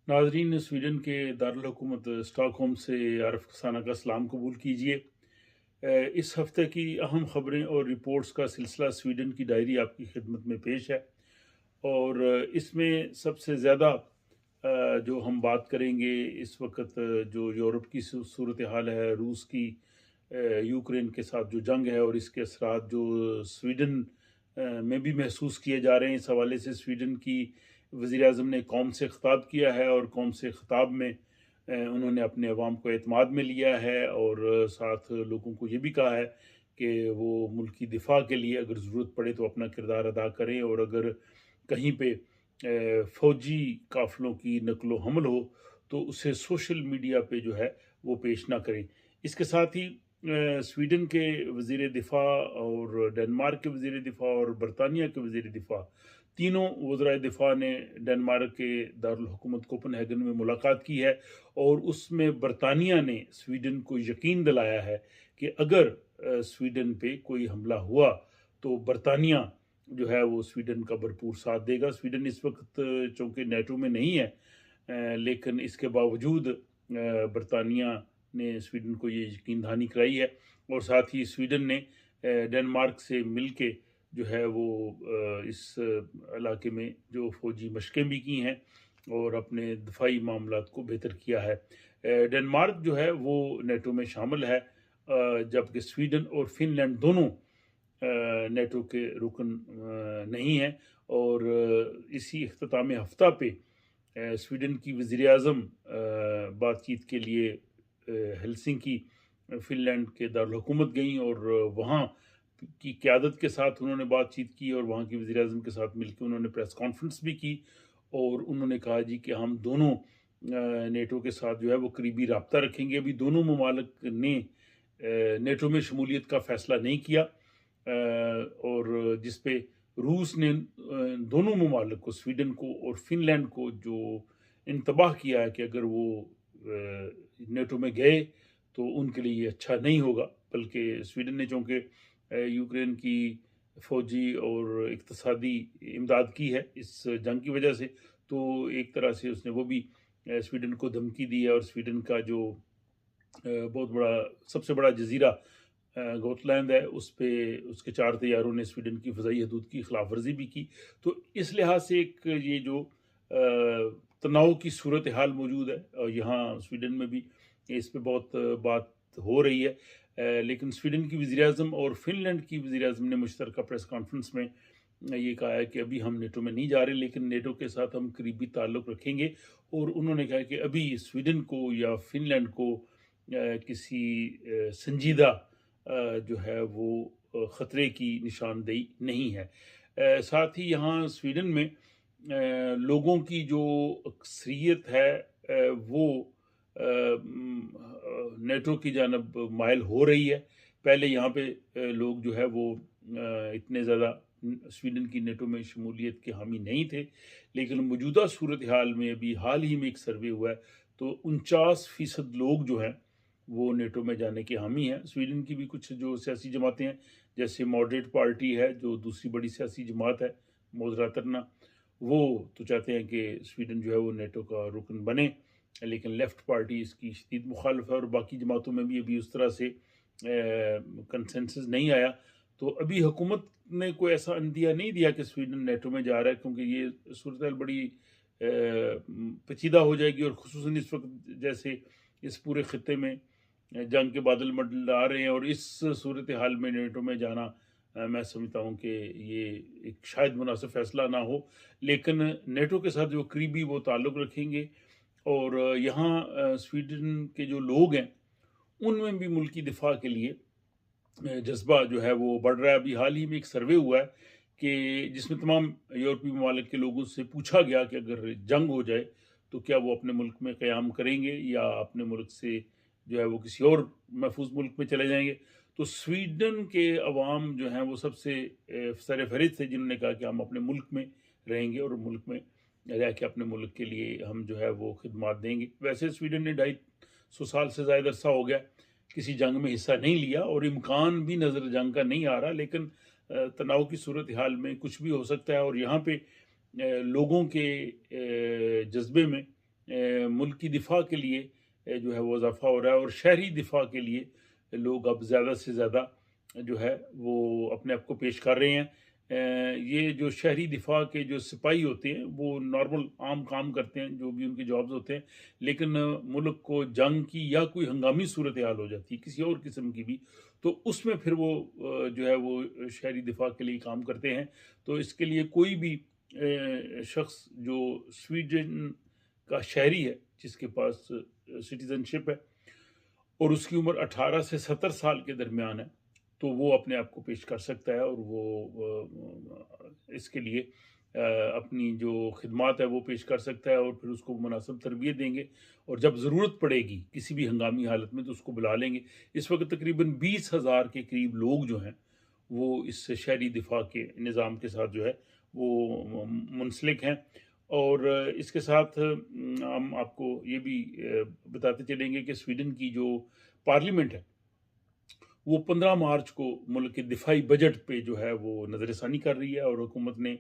नाजरीन, स्वीडन के दारुल हुकूमत स्टॉकहोम से आरफ खाना का सलाम कबूल कीजिए। इस हफ्ते की अहम खबरें और रिपोर्ट्स का सिलसिला स्वीडन की डायरी आपकी खिदमत में पेश है। और इसमें सबसे ज़्यादा जो हम बात करेंगे इस वक्त, जो यूरोप की सूरत हाल है, रूस की यूक्रेन के साथ जो जंग है और इसके असरात जो स्वीडन में भी महसूस किए जा रहे हैं। इस हवाले से स्वीडन की वज़ीर आज़म ने कौम से ख़िताब किया है और कौम से ख़िताब में उन्होंने अपने अवाम को एतमाद में लिया है और साथ लोगों को ये भी कहा है कि वो मुल्क की दिफा के लिए अगर ज़रूरत पड़े तो अपना किरदार अदा करें, और अगर कहीं पे फ़ौजी काफ़िलों की नकलो हमल हो तो उसे सोशल मीडिया पे जो है वो पेश ना करें। इसके साथ ही स्वीडन के वज़ीर दिफ़ा और डेनमार्क के वज़ीर दिफ़ा और बरतानिया के वज़ीर दिफ़ा, तीनों वज़राए दिफ़ा ने डेनमार्क के दारुल हुकूमत कोपेनहेगन में मुलाकात की है। और उसमें बरतानिया ने स्वीडन को यकीन दिलाया है कि अगर स्वीडन पे कोई हमला हुआ तो बरतानिया जो है वो स्वीडन का भरपूर साथ देगा। स्वीडन इस वक्त चूँकि नेटो में नहीं है, लेकिन इसके बावजूद बरतानिया ने स्वीडन को ये यकीन दहानी कराई है। और साथ ही स्वीडन ने डेनमार्क से मिल के जो है वो इस इलाके में जो फ़ौजी मशक़ें भी की हैं और अपने दफ़ाई मामलात को बेहतर किया है। डेनमार्क जो है वो नेटो में शामिल है, जबकि स्वीडन और फ़िनलैंड दोनों नेटो के रुकन नहीं हैं। और इसी इख्तिताम हफ्ता पे स्वीडन की वज़ीर आज़म बातचीत के लिए हेलसिंकी फ़िनलैंड के दारुल हुकूमत गईं और वहाँ की क़यादत के साथ उन्होंने बातचीत की और वहाँ की वज़ीर आज़म के साथ मिलके उन्होंने प्रेस कॉन्फ्रेंस भी की। और उन्होंने कहा जी कि हम दोनों नेटो के साथ जो है वो करीबी राब्ता रखेंगे। अभी दोनों ममालिक ने नेटो में शमूलियत का फ़ैसला नहीं किया, और जिस पे रूस ने दोनों ममालिक को, स्वीडन को और फ़िनलैंड को, जो इंतबाह किया है कि अगर वो नेटो में गए तो उनके लिए ये अच्छा नहीं होगा। बल्कि स्वीडन ने चूँकि यूक्रेन की फ़ौजी और इक़्तिसादी इमदाद की है इस जंग की वजह से, तो एक तरह से उसने वो भी स्वीडन को धमकी दी है। और स्वीडन का जो बहुत बड़ा, सबसे बड़ा जज़ीरा गोटलैंड है, उस पे उसके 4 तैयारों ने स्वीडन की फ़ज़ाई हदूद की खिलाफ वर्ज़ी भी की। तो इस लिहाज से एक ये जो तनाव की सूरत हाल मौजूद है, और यहाँ स्वीडन में भी इस पे बहुत बात हो रही है। लेकिन स्वीडन की वज़ीर आज़म और फ़िनलैंड की वज़ीर आज़म ने मुश्तरका प्रेस कॉन्फ्रेंस में ये कहा है कि अभी हम नेटो में नहीं जा रहे, लेकिन नेटो के साथ हम करीबी ताल्लुक़ रखेंगे। और उन्होंने कहा कि अभी स्वीडन को या फ़िनलैंड को किसी संजीदा जो है वो ख़तरे की निशानदेही नहीं है। साथ ही यहाँ स्वीडन में लोगों की जो अक्सरियत है वो नेटो की जानब माइल हो रही है। पहले यहाँ पे लोग जो है वो इतने ज़्यादा स्वीडन की नेटो में शमूलियत के हामी नहीं थे, लेकिन मौजूदा सूरत हाल में अभी हाल ही में एक सर्वे हुआ है तो 49% लोग जो हैं वो नेटो में जाने के हामी हैं। स्वीडन की भी कुछ जो सियासी जमातें हैं, जैसे मॉडरेट पार्टी है जो दूसरी बड़ी सियासी जमात है, मोदरातरना, वो तो चाहते हैं कि स्वीडन जो है वो नेटो का रुकन बने, लेकिन लेफ्ट पार्टी इसकी शदीद मुखालिफ है। और बाकी जमातों में भी अभी उस तरह से कंसेंसस नहीं आया। तो अभी हुकूमत ने कोई ऐसा अंदिया नहीं दिया कि स्वीडन नेटो में जा रहा है, क्योंकि ये सूरत बड़ी पेचीदा हो जाएगी। और ख़ुसूसन इस वक्त जैसे इस पूरे ख़ित्ते में जंग के बादल मंडरा रहे हैं, और इस सूरत हाल में नेटो में जाना मैं समझता हूँ कि ये एक शायद मुनासिब फ़ैसला ना हो। लेकिन नेटो के साथ जो करीबी वो ताल्लुक़ रखेंगे। और यहाँ स्वीडन के जो लोग हैं उनमें भी मुल्क की दिफा के लिए जज़्बा जो है वो बढ़ रहा है। अभी हाल ही में एक सर्वे हुआ है कि जिसमें तमाम यूरोपीय ममालिक के लोगों से पूछा गया कि अगर जंग हो जाए तो क्या वो अपने मुल्क में क़याम करेंगे या अपने मुल्क से जो है वो किसी और महफूज मुल्क में चले जाएंगे। तो स्वीडन के अवाम जो हैं वो सबसे सर फहरिस्त थे जिन्होंने कहा कि हम अपने मुल्क में रहेंगे और मुल्क में रह के अपने मुल्क के लिए हम जो है वो खिदमात देंगे। वैसे स्वीडन ने 250 साल से ज़्यादा अरसा हो गया किसी जंग में हिस्सा नहीं लिया, और इम्कान भी नज़र जंग का नहीं आ रहा। लेकिन तनाव की सूरत हाल में कुछ भी हो सकता है। और यहाँ पे लोगों के जज्बे में मुल्क की दिफा के लिए जो है वो इजाफा हो रहा है, और शहरी दिफा के लिए लोग अब ज़्यादा से ज़्यादा जो है वो अपने आप को पेश कर रहे हैं। ये जो शहरी दिफा के जो सिपाही होते हैं वो नॉर्मल आम काम करते हैं, जो भी उनके जॉब्स होते हैं, लेकिन मुल्क को जंग की या कोई हंगामी सूरत हाल हो जाती है किसी और किस्म की भी, तो उसमें फिर वो जो है वो शहरी दिफा के लिए काम करते हैं। तो इसके लिए कोई भी शख्स जो स्वीडन का शहरी है, जिसके पास सिटीजनशिप है और उसकी उम्र 18 से 70 साल के दरमियान है, तो वो अपने आप को पेश कर सकता है, और वो इसके लिए अपनी जो खिदमात है वो पेश कर सकता है, और फिर उसको मुनासिब तरबियत देंगे, और जब ज़रूरत पड़ेगी किसी भी हंगामी हालत में तो उसको बुला लेंगे। इस वक्त तकरीबन 20,000 के करीब लोग जो हैं वो इस शहरी दिफा के निज़ाम के साथ जो है वो मुंसलिक हैं। और इसके साथ हम आपको ये भी बताते चलेंगे कि स्वीडन की जो पार्लियामेंट है वो 15 मार्च को मुल्क के दिफाई बजट पे जो है वो नज़रसानी कर रही है, और हुकूमत ने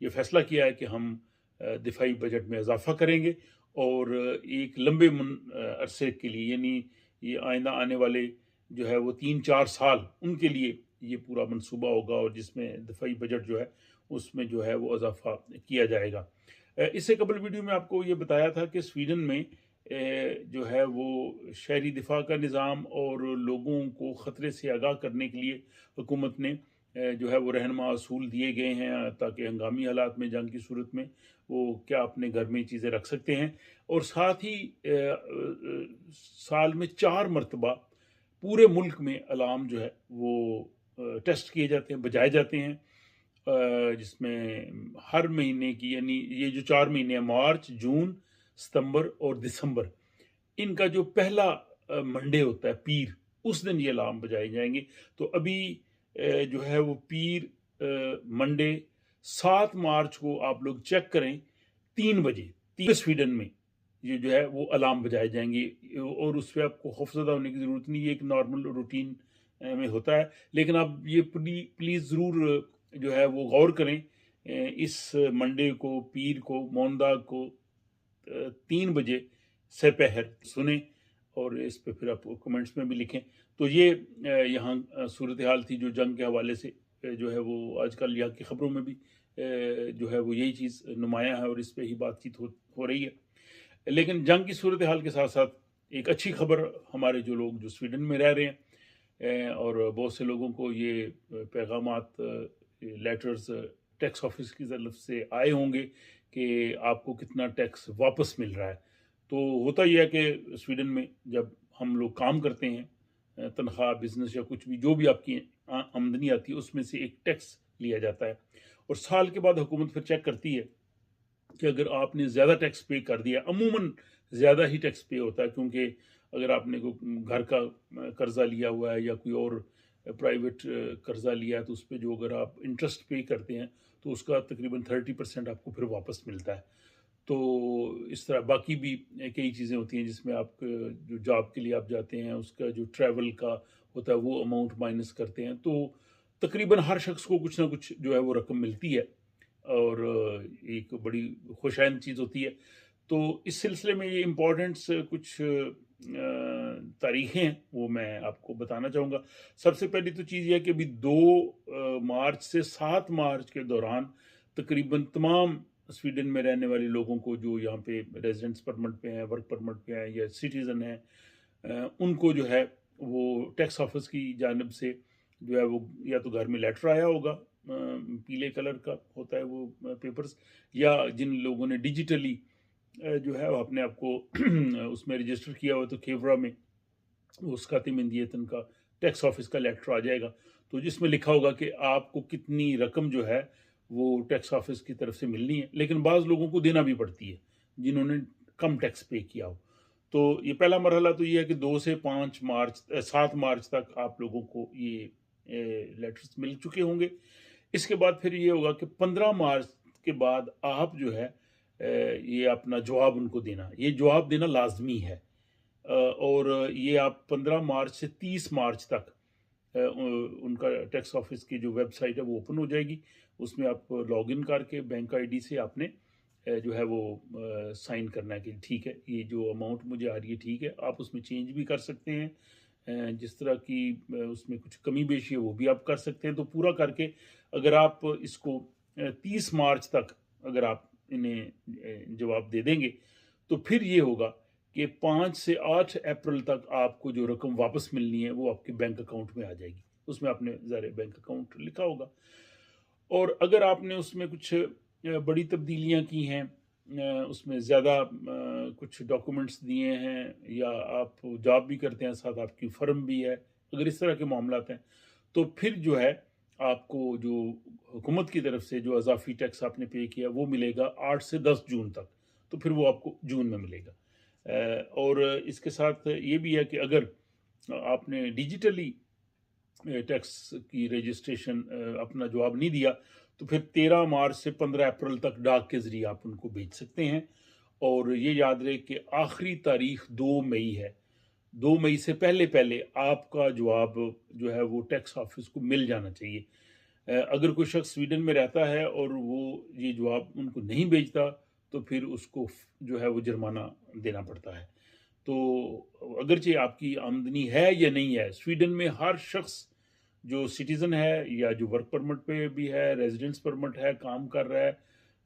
ये फैसला किया है कि हम दिफाई बजट में इजाफा करेंगे, और एक लंबे अरसे के लिए, यानी ये आइंदा आने वाले जो है वो 3-4 साल उनके लिए ये पूरा मंसूबा होगा, और जिसमें दिफाई बजट जो है उसमें जो है वो इजाफा किया जाएगा। इससे कबल वीडियो में आपको ये बताया था कि स्वीडन में जो है वो शहरी दिफा का निज़ाम और लोगों को ख़तरे से आगाह करने के लिए हुकूमत ने जो है वो रहनुमा असूल दिए गए हैं, ताकि हंगामी हालात में, जंग की सूरत में वो क्या अपने घर में चीज़ें रख सकते हैं। और साथ ही साल में 4 मरतबा पूरे मुल्क में अलार्म जो है वो टेस्ट किए जाते हैं, बजाए जाते हैं, जिसमें हर महीने की, यानी ये जो 4 महीने हैं, मार्च, जून, सितंबर और दिसंबर, इनका जो पहला मंडे होता है, पीर, उस दिन ये अलार्म बजाए जाएंगे। तो अभी जो है वो पीर मंडे 7 मार्च को आप लोग चेक करें, 3 बजे, स्वीडन में ये जो है वो अलार्म बजाए जाएंगे, और उस पर आपको खौफजदा होने की ज़रूरत नहीं, ये एक नॉर्मल रूटीन में होता है। लेकिन आप ये प्लीज़ ज़रूर जो है वो गौर करें, इस मंडे को, पीर को, मोंदा को 3 बजे सपहर सुने, और इस पे फिर आप कमेंट्स में भी लिखें। तो ये यहाँ सूरत हाल थी जो जंग के हवाले से जो है वो आजकल यहाँ की ख़बरों में भी जो है वो यही चीज़ नुमायाँ है, और इस पे ही बातचीत हो रही है। लेकिन जंग की सूरत हाल के साथ साथ एक अच्छी खबर, हमारे जो लोग जो स्वीडन में रह रहे हैं, और बहुत से लोगों को ये पैगामात, लेटर्स टैक्स ऑफिस की तरफ से आए होंगे कि आपको कितना टैक्स वापस मिल रहा है। तो होता यह है कि स्वीडन में जब हम लोग काम करते हैं, तनख्वाह, बिजनेस या कुछ भी, जो भी आपकी आमदनी आती है, उसमें से एक टैक्स लिया जाता है, और साल के बाद हुकूमत फिर चेक करती है कि अगर आपने ज़्यादा टैक्स पे कर दिया, अमूमन ज़्यादा ही टैक्स पे होता है, क्योंकि अगर आपने कोई घर का कर्ज़ा लिया हुआ है या कोई और प्राइवेट कर्ज़ा लिया है, तो उस पे जो अगर आप इंटरेस्ट पे करते हैं तो उसका तकरीबन 30% आपको फिर वापस मिलता है। तो इस तरह बाकी भी कई चीज़ें होती हैं, जिसमें आप जो जॉब के लिए आप जाते हैं, उसका जो ट्रैवल का होता है वो अमाउंट माइनस करते हैं, तो तकरीबन हर शख्स को कुछ ना कुछ जो है वो रकम मिलती है, और एक बड़ी खुशैन चीज़ होती है। तो इस सिलसिले में ये इम्पोर्टेंट्स कुछ तारीखें हैं, वो मैं आपको बताना चाहूँगा। सबसे पहली तो चीज़ ये है कि अभी 2 मार्च से 7 मार्च के दौरान तकरीबन तमाम स्वीडन में रहने वाले लोगों को, जो यहाँ पे रेजिडेंस परमिट पे हैं, वर्क परमिट पे हैं या सिटीज़न हैं, उनको जो है वो टैक्स ऑफिस की जानिब से जो है वो या तो घर में लेटर आया होगा, पीले कलर का होता है वो पेपर्स, या जिन लोगों ने डिजिटली जो है वो अपने आप को उसमें रजिस्टर किया हुआ, तो खेवरा में उस खाते में दिए तन का टैक्स ऑफिस का लेटर आ जाएगा, तो जिसमें लिखा होगा कि आपको कितनी रकम जो है वो टैक्स ऑफिस की तरफ से मिलनी है। लेकिन बाज़ लोगों को देना भी पड़ती है जिन्होंने कम टैक्स पे किया हो। तो ये पहला मरहला तो ये है कि 2 से 5 मार्च 7 मार्च तक आप लोगों को ये लेटर्स मिल चुके होंगे। इसके बाद फिर ये होगा कि 15 मार्च के बाद आप जो है ये अपना जवाब उनको देना, ये जवाब देना लाजमी है। और ये आप 15 मार्च से 30 मार्च तक उनका टैक्स ऑफिस की जो वेबसाइट है वो ओपन हो जाएगी, उसमें आप लॉगिन करके बैंक आईडी से आपने जो है वो साइन करना है कि ठीक है, ये जो अमाउंट मुझे आ रही है ठीक है। आप उसमें चेंज भी कर सकते हैं, जिस तरह की उसमें कुछ कमी बेशी है वो भी आप कर सकते हैं। तो पूरा करके अगर आप इसको 30 मार्च तक अगर आप इन्हें जवाब दे देंगे, तो फिर ये होगा कि 5 से 8 अप्रैल तक आपको जो रकम वापस मिलनी है वो आपके बैंक अकाउंट में आ जाएगी। उसमें आपने ज़ाहिर है बैंक अकाउंट लिखा होगा, और अगर आपने उसमें कुछ बड़ी तब्दीलियाँ की हैं, उसमें ज़्यादा कुछ डॉक्यूमेंट्स दिए हैं, या आप जॉब भी करते हैं साथ आपकी फ़र्म भी है, अगर इस तरह के मामलात हैं, तो फिर जो है आपको जो हुकूमत की तरफ से जो इज़ाफ़ी टैक्स आपने पे किया वो मिलेगा 8 से 10 जून तक, तो फिर वो आपको जून में मिलेगा। और इसके साथ ये भी है कि अगर आपने डिजिटली टैक्स की रजिस्ट्रेशन अपना जवाब नहीं दिया, तो फिर 13 मार्च से 15 अप्रैल तक डाक के ज़रिए आप उनको भेज सकते हैं। और ये याद रहे कि आखिरी तारीख 2 मई है। 2 मई से पहले-पहले आपका जवाब जो है वो टैक्स ऑफ़िस को मिल जाना चाहिए। अगर कोई शख़्स स्वीडन में रहता है और वो ये जवाब उनको नहीं भेजता, तो फिर उसको जो है वो जुर्माना देना पड़ता है। तो अगरचे आपकी आमदनी है या नहीं है, स्वीडन में हर शख़्स जो सिटीज़न है या जो वर्क परमिट पे भी है, रेज़िडेंस परमिट है, काम कर रहा है,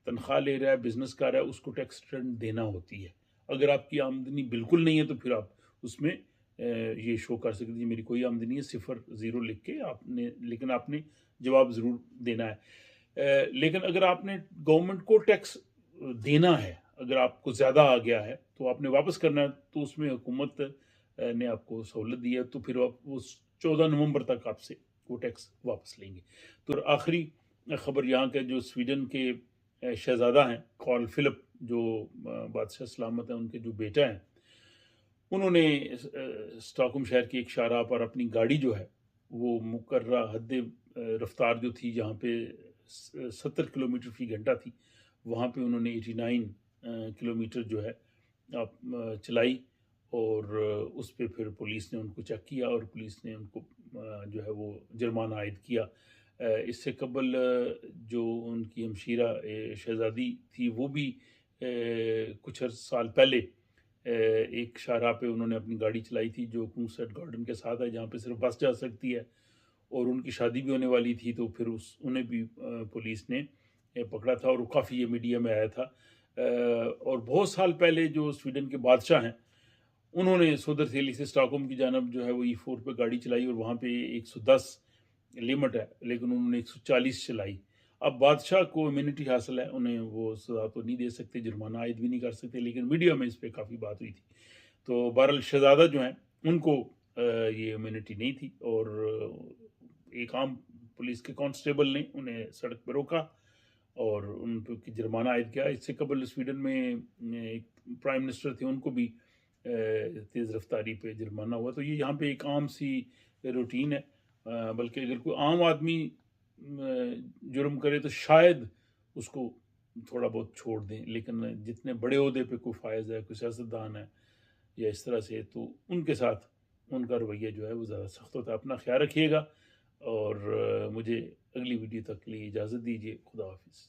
तनख्वाह ले रहा है, बिज़नेस कर रहा है, उसको टैक्स रिटर्न देना होती है। अगर आपकी आमदनी बिल्कुल नहीं है, तो फिर आप उसमें ये शो कर सकते हैं, मेरी कोई आमदनी है, 0 ज़ीरो लिख के आपने, लेकिन आपने जवाब ज़रूर देना है। लेकिन अगर आपने गवर्नमेंट को टैक्स देना है, अगर आपको ज़्यादा आ गया है, तो आपने वापस करना है, तो उसमें हुकूमत ने आपको सहूलत दी है, तो फिर आप उस 14 नवंबर तक आपसे वो टैक्स वापस लेंगे। तो आखिरी खबर यहाँ के जो स्वीडन के शहज़ादा हैं, कार्ल फिलिप, जो बादशाह सलामत हैं, उनके जो बेटा हैं, उन्होंने स्टॉकहोम शहर की एक शाहराह पर अपनी गाड़ी जो है, वो मुकर्रा हद रफ्तार जो थी, जहाँ पे 70 किलोमीटर फ़ी घंटा थी, वहाँ पे उन्होंने 89 किलोमीटर जो है आप चलाई, और उस पे फिर पुलिस ने उनको चेक किया और पुलिस ने उनको जो है वो जुर्माना आयद किया। इससे कबल जो उनकी हमशीरा शहज़ादी थी, वो भी कुछ साल पहले एक शाहराह पे उन्होंने अपनी गाड़ी चलाई थी, जो कूंसेट गार्डन के साथ है, जहाँ पे सिर्फ बस जा सकती है, और उनकी शादी भी होने वाली थी, तो फिर उस उन्हें भी पुलिस ने पकड़ा था, और वो काफ़ी ये मीडिया में आया था। और बहुत साल पहले जो स्वीडन के बादशाह हैं, उन्होंने सोदरथेली से स्टॉकहोम की जानब जो है वो E4 पे गाड़ी चलाई, और वहाँ पे 110 लिमिट है, लेकिन उन्होंने 140 चलाई। अब बादशाह को इम्यूनिटी हासिल है, उन्हें वो सज़ा तो नहीं दे सकते, जुर्माना आयद भी नहीं कर सकते, लेकिन मीडिया में इस पे काफ़ी बात हुई थी। तो बहरहाल शहज़ादा जो हैं, उनको ये इम्यूनिटी नहीं थी, और एक आम पुलिस के कांस्टेबल ने उन्हें सड़क पे रोका और उन पे की जुर्माना आयद किया। इससे कबल स्वीडन में एक प्राइम मिनिस्टर थे, उनको भी तेज़ रफ्तारी पे जुर्माना हुआ। तो ये यहाँ पे एक आम सी रूटीन है। बल्कि अगर कोई आम आदमी जुर्म करे, तो शायद उसको थोड़ा बहुत छोड़ दें, लेकिन जितने बड़े ओहदे पे कोई फायज़ है, कोई सियासतदान है या इस तरह से, तो उनके साथ उनका रवैया जो है वो ज़्यादा सख्त होता है। अपना ख्याल रखिएगा, और मुझे अगली वीडियो तक के लिए इजाज़त दीजिए। खुदा हाफ़िज़।